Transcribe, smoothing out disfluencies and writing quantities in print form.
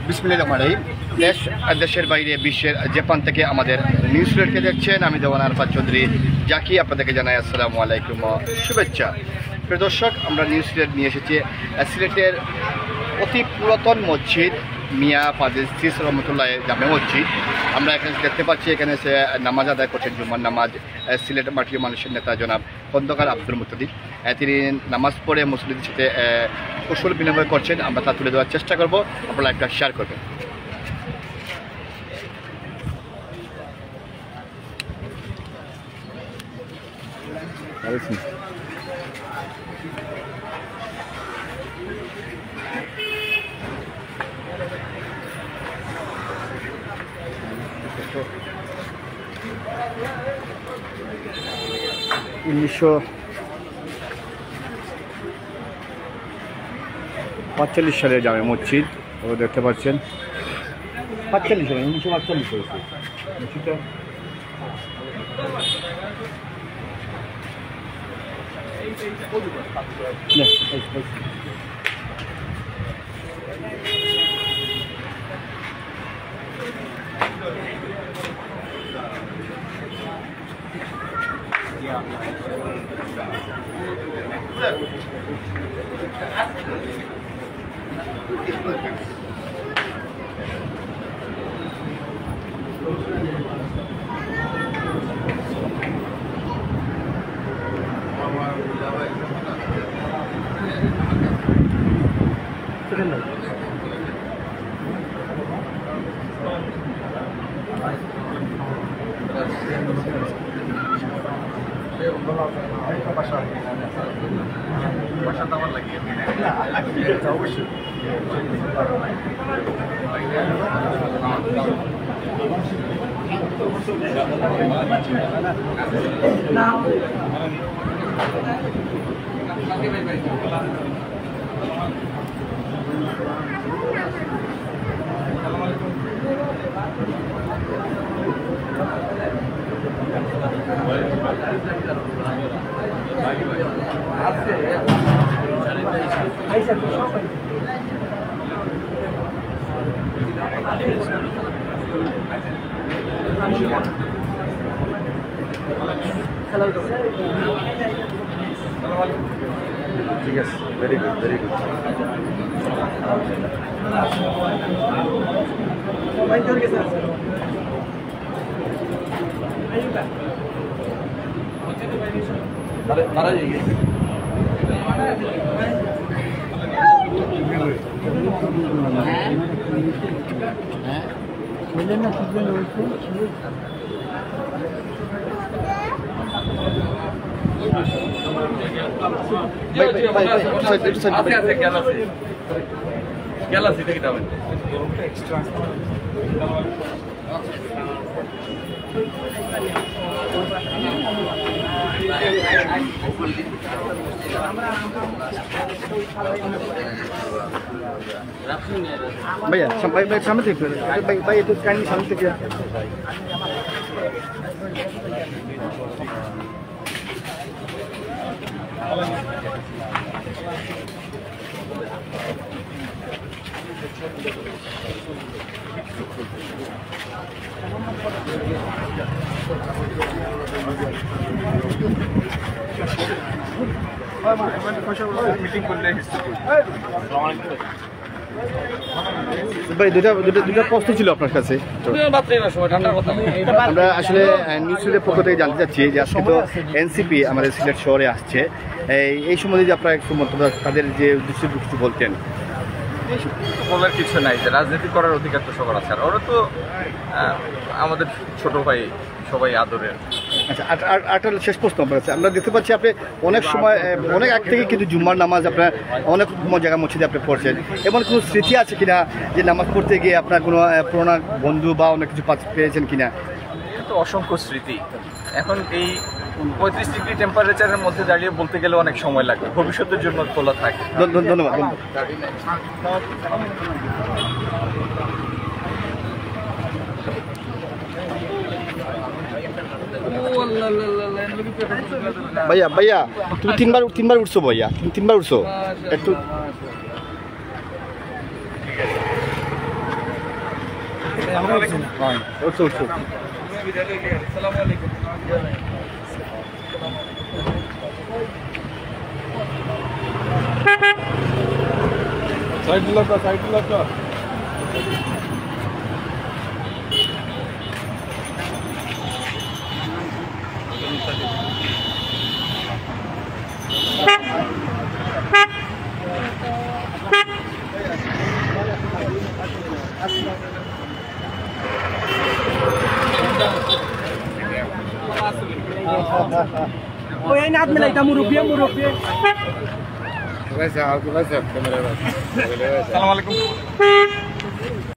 বিসমিল্লাহির দেশ আর দেশের বাইরে বিশ্বের যে প্রান্ত থেকে আমাদের নিউজ সিলেটকে দেখছেন, আমি দেওয়ান আরফাত চৌধুরী জাকি আপনাদেরকে জানাই আসসালামু আলাইকুম, শুভেচ্ছা। প্রিয় দর্শক, আমরা নিউজ সিলেট নিয়ে এসেছি সিলেটের অতি পুরাতন মসজিদ মিয়া ফাজিল সিস রহমতুল্লাহ জামে মসজিদ। আমরা এখানে দেখতে পাচ্ছি, এখানে সে নামাজ আদায় করছেন, জুম্মার নামাজ। সিলেট মাটির মানুষের নেতা জনাব খন্দকার আব্দুল মুত্তাদিব তিনি নামাজ পড়ে মুসলিমদের সাথে কুশল বিনিময় করছেন। আমরা তা তুলে দেওয়ার চেষ্টা করব, আপনারা একটা শেয়ার করবেন। উনিশশো 45 সালে জামে মসজিদ দেখতে পাচ্ছেন। 45 সালে 1945 হয়েছে মসজিদটা। Yes, very good, very good. भैया भाई सामने देखिए, भाई तो काइंडली सामने देखिए। ভাই দুটা প্রশ্ন ছিল আপনার কাছে। আমরা আসলে নিউজ সিলেটের পক্ষ থেকে জানতে চাচ্ছি যে আজকে তো এনসিপি আমাদের সিলেট শহরে আসছে, এই সম্বন্ধে যে আপনারা একটু মন্তব্য, তাদের যে উদ্দেশ্যে কিছু বলতেন। বলার কিছু নাই, যে রাজনীতি করার অধিকার তো সবার আছে, আর ওরা তো আমাদের ছোট ভাই, সবাই আদরের। আচ্ছা, আরেকটা শেষ প্রশ্ন আপনার কাছে। আমরা দেখতে পাচ্ছি আপনি অনেক সময় অনেক আগ থেকে কিন্তু জুম্মার নামাজ আপনার অনেক জায়গা মসজিদে আপনি পড়ছেন, এমন কোনো স্মৃতি আছে কিনা যে নামাজ পড়তে গিয়ে আপনার কোনো পুরোনো বন্ধু বা অনেক কিছু পেয়েছেন কিনা? তো অসংখ্য স্মৃতি। এখন এই 35 ডিগ্রি টেম্পারেচারের মধ্যে দাঁড়িয়ে বলতে গেলে অনেক সময় লাগবে, ভবিষ্যতের জন্য তোলা থাকে। ধন্যবাদ। भैया भैया तुम तीन बार उठছো भैया, तुम 3 বার উঠছো একটু। Oye, hay nada, me la estamos rompiendo. আসসালামু আলাইকুম